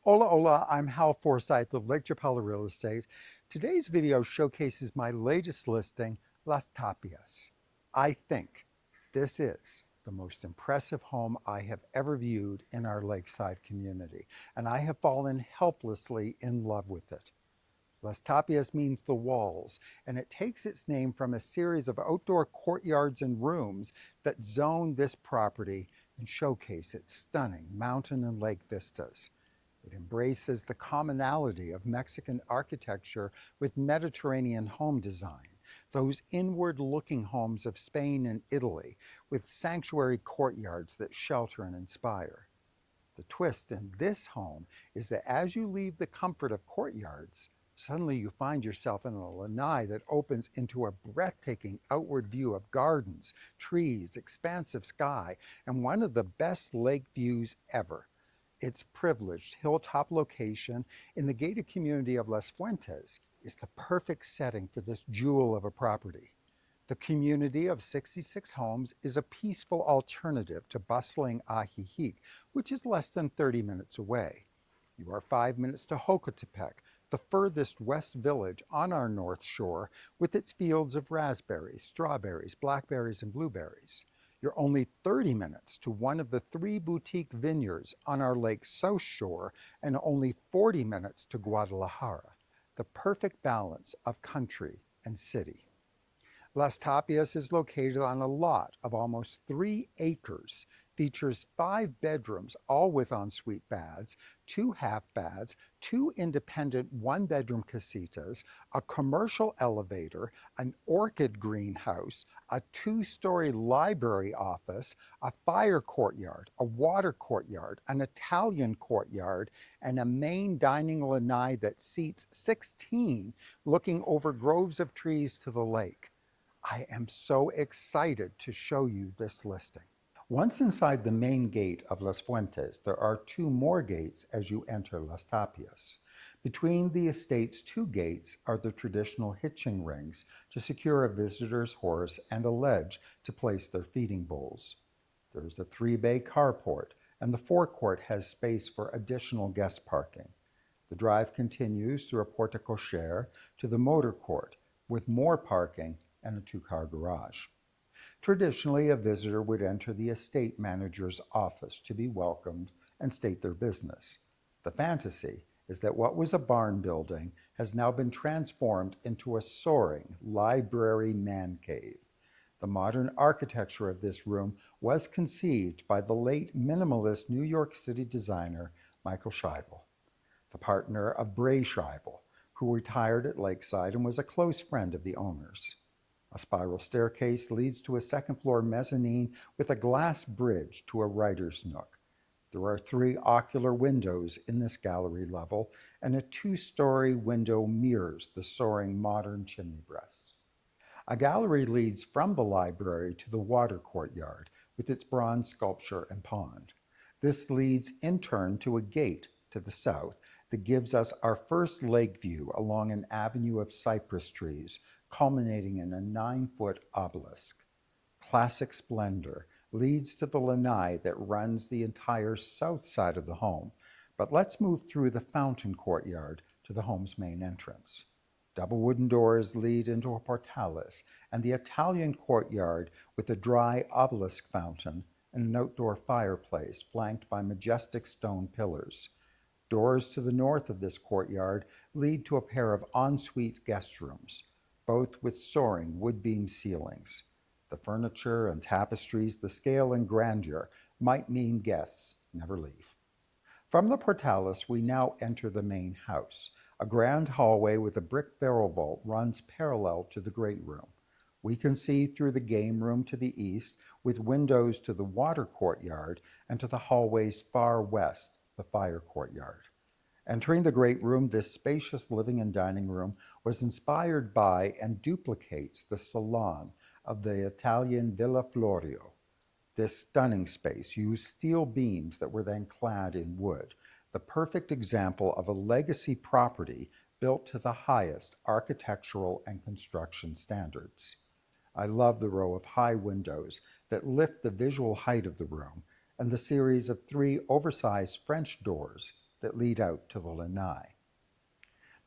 Hola, hola, I'm Hal Forsyth of Lake Chapala Real Estate. Today's video showcases my latest listing, Las Tapias. I think this is the most impressive home I have ever viewed in our lakeside community, and I have fallen helplessly in love with it. Las Tapias means the walls, and it takes its name from a series of outdoor courtyards and rooms that zone this property and showcase its stunning mountain and lake vistas. It embraces the commonality of Mexican architecture with Mediterranean home design, those inward-looking homes of Spain and Italy with sanctuary courtyards that shelter and inspire. The twist in this home is that as you leave the comfort of courtyards, suddenly you find yourself in a lanai that opens into a breathtaking outward view of gardens, trees, expansive sky, and one of the best lake views ever. Its privileged hilltop location in the gated community of Las Fuentes is the perfect setting for this jewel of a property. The community of 66 homes is a peaceful alternative to bustling Ajijic, which is less than 30 minutes away. You are 5 minutes to Jocotepec, the furthest west village on our north shore, with its fields of raspberries, strawberries, blackberries, and blueberries. You're only 30 minutes to one of the 3 boutique vineyards on our lake's south shore, and only 40 minutes to Guadalajara, the perfect balance of country and city. Las Tapias is located on a lot of almost 3 acres, features 5 bedrooms, all with ensuite baths, 2 half baths, 2 independent 1-bedroom casitas, a commercial elevator, an orchid greenhouse, a 2-story library office, a fire courtyard, a water courtyard, an Italian courtyard, and a main dining lanai that seats 16, looking over groves of trees to the lake. I am so excited to show you this listing. Once inside the main gate of Las Fuentes, there are 2 more gates as you enter Las Tapias. Between the estate's 2 gates are the traditional hitching rings to secure a visitor's horse and a ledge to place their feeding bowls. There is a 3-bay carport, and the forecourt has space for additional guest parking. The drive continues through a porte cochere to the motor court, with more parking and a 2-car garage. Traditionally, a visitor would enter the estate manager's office to be welcomed and state their business. The fantasy is that what was a barn building has now been transformed into a soaring library man cave. The modern architecture of this room was conceived by the late minimalist New York City designer Michael Scheibel, the partner of Bray Scheibel, who retired at Lakeside and was a close friend of the owners. A spiral staircase leads to a second-floor mezzanine with a glass bridge to a writer's nook. There are 3 ocular windows in this gallery level, and a 2-story window mirrors the soaring modern chimney breasts. A gallery leads from the library to the water courtyard with its bronze sculpture and pond. This leads in turn to a gate to the south that gives us our first lake view along an avenue of cypress trees, culminating in a 9-foot obelisk. Classic splendor leads to the lanai that runs the entire south side of the home, but let's move through the fountain courtyard to the home's main entrance. Double wooden doors lead into a portales and the Italian courtyard with a dry obelisk fountain and an outdoor fireplace flanked by majestic stone pillars. Doors to the north of this courtyard lead to a pair of ensuite guest rooms, both with soaring wood-beam ceilings. The furniture and tapestries, the scale and grandeur might mean guests never leave. From the portales, we now enter the main house. A grand hallway with a brick barrel vault runs parallel to the great room. We can see through the game room to the east, with windows to the water courtyard and to the hallway's far west, the fire courtyard. Entering the great room, this spacious living and dining room was inspired by and duplicates the salon of the Italian Villa Florio. This stunning space used steel beams that were then clad in wood, the perfect example of a legacy property built to the highest architectural and construction standards. I love the row of high windows that lift the visual height of the room and the series of 3 oversized French doors that lead out to the lanai.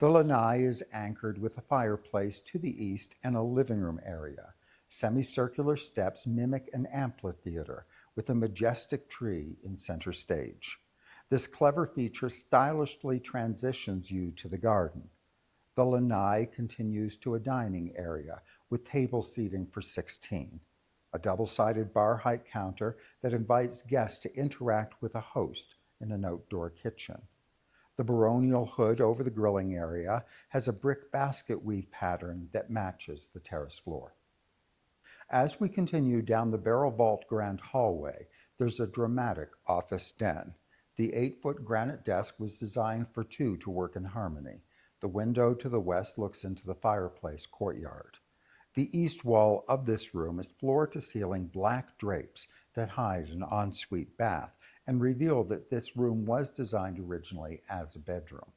The lanai is anchored with a fireplace to the east and a living room area. Semicircular steps mimic an amphitheater with a majestic tree in center stage. This clever feature stylishly transitions you to the garden. The lanai continues to a dining area with table seating for 16, a double-sided bar height counter that invites guests to interact with a host in an outdoor kitchen. The baronial hood over the grilling area has a brick basket weave pattern that matches the terrace floor. As we continue down the barrel vault grand hallway, there's a dramatic office den. The 8-foot granite desk was designed for two to work in harmony. The window to the west looks into the fireplace courtyard. The east wall of this room is floor-to-ceiling black drapes that hide an ensuite bath and reveal that this room was designed originally as a bedroom.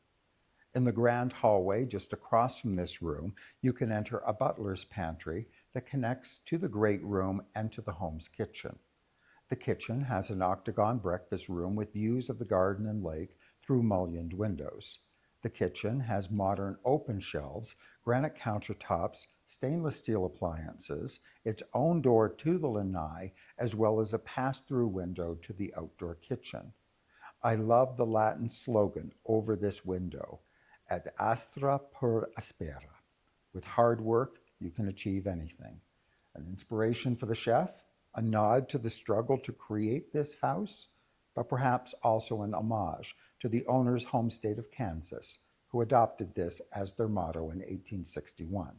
In the grand hallway just across from this room, you can enter a butler's pantry that connects to the great room and to the home's kitchen. The kitchen has an octagon breakfast room with views of the garden and lake through mullioned windows. The kitchen has modern open shelves, granite countertops, stainless steel appliances, its own door to the lanai, as well as a pass-through window to the outdoor kitchen. I love the Latin slogan over this window, ad astra per aspera. With hard work, you can achieve anything. An inspiration for the chef, a nod to the struggle to create this house, but perhaps also an homage to the owner's home state of Kansas, who adopted this as their motto in 1861.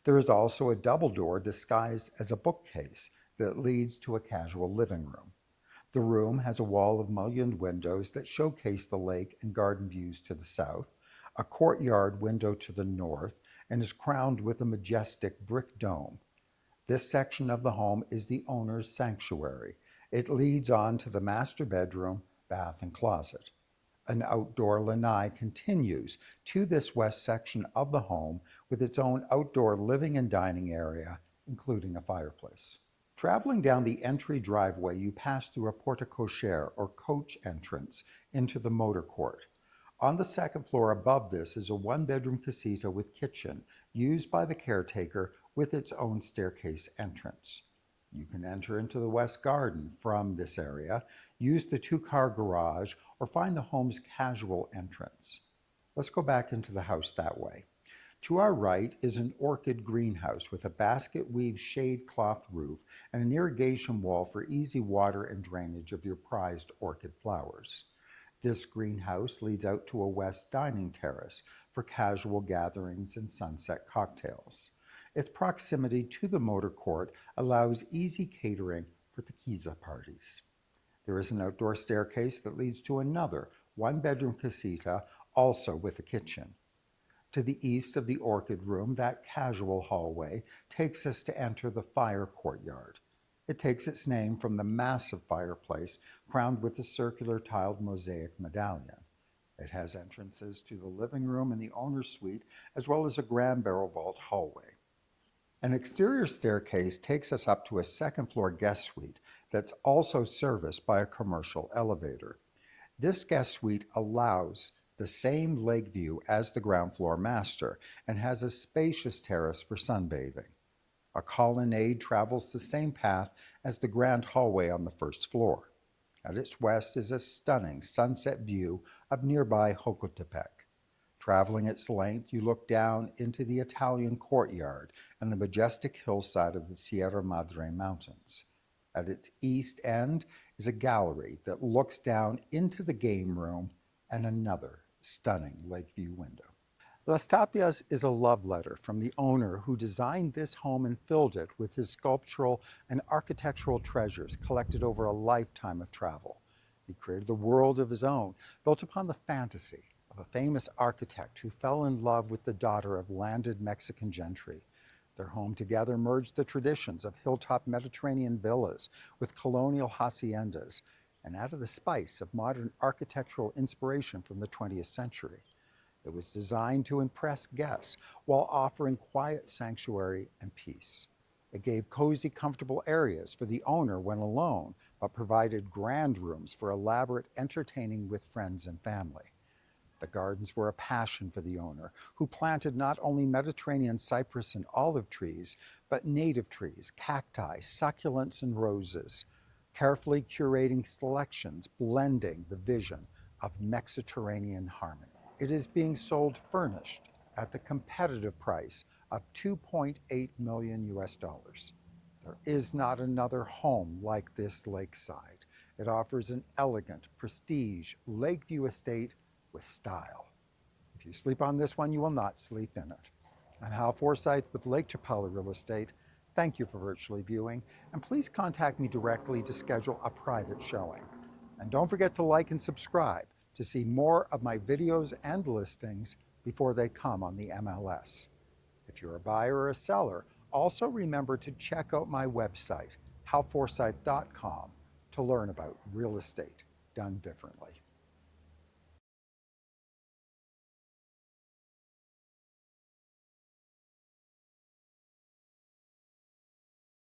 There is also a double door disguised as a bookcase that leads to a casual living room. The room has a wall of mullioned windows that showcase the lake and garden views to the south, a courtyard window to the north, and is crowned with a majestic brick dome. This section of the home is the owner's sanctuary. It leads on to the master bedroom, bath, and closet. An outdoor lanai continues to this west section of the home with its own outdoor living and dining area, including a fireplace. Traveling down the entry driveway, you pass through a porte-cochere or coach entrance into the motor court. On the second floor above this is a one-bedroom casita with kitchen used by the caretaker with its own staircase entrance. You can enter into the west garden from this area, use the two-car garage, or find the home's casual entrance. Let's go back into the house that way. To our right is an orchid greenhouse with a basket weave shade cloth roof and an irrigation wall for easy water and drainage of your prized orchid flowers. This greenhouse leads out to a west dining terrace for casual gatherings and sunset cocktails. Its proximity to the motor court allows easy catering for tequila parties. There is an outdoor staircase that leads to another one-bedroom casita, also with a kitchen. To the east of the orchid room, that casual hallway takes us to enter the fire courtyard. It takes its name from the massive fireplace crowned with the circular tiled mosaic medallion. It has entrances to the living room and the owner's suite, as well as a grand barrel vault hallway. An exterior staircase takes us up to a second-floor guest suite that's also serviced by a commercial elevator. This guest suite allows the same lake view as the ground floor master and has a spacious terrace for sunbathing. A colonnade travels the same path as the grand hallway on the first floor. At its west is a stunning sunset view of nearby Jocotepec. Traveling its length, you look down into the Italian courtyard and the majestic hillside of the Sierra Madre Mountains. At its east end is a gallery that looks down into the game room and another stunning Lakeview window. Las Tapias is a love letter from the owner who designed this home and filled it with his sculptural and architectural treasures collected over a lifetime of travel. He created a world of his own, built upon the fantasy of a famous architect who fell in love with the daughter of landed Mexican gentry. Their home together merged the traditions of hilltop Mediterranean villas with colonial haciendas and added the spice of modern architectural inspiration from the 20th century. It was designed to impress guests while offering quiet sanctuary and peace. It gave cozy, comfortable areas for the owner when alone, provided grand rooms for elaborate entertaining with friends and family. The gardens were a passion for the owner, who planted not only Mediterranean cypress and olive trees, but native trees, cacti, succulents, and roses, carefully curating selections, blending the vision of Mexiteranean harmony. It is being sold furnished at the competitive price of $2.8 million US. There is not another home like this lakeside. It offers an elegant, prestige Lakeview estate with style. If you sleep on this one, you will not sleep in it. I'm Hal Forsyth with Lake Chapala Real Estate. Thank you for virtually viewing, and please contact me directly to schedule a private showing. And don't forget to like and subscribe to see more of my videos and listings before they come on the MLS. If you're a buyer or a seller, also remember to check out my website, halforsyth.com, to learn about real estate done differently.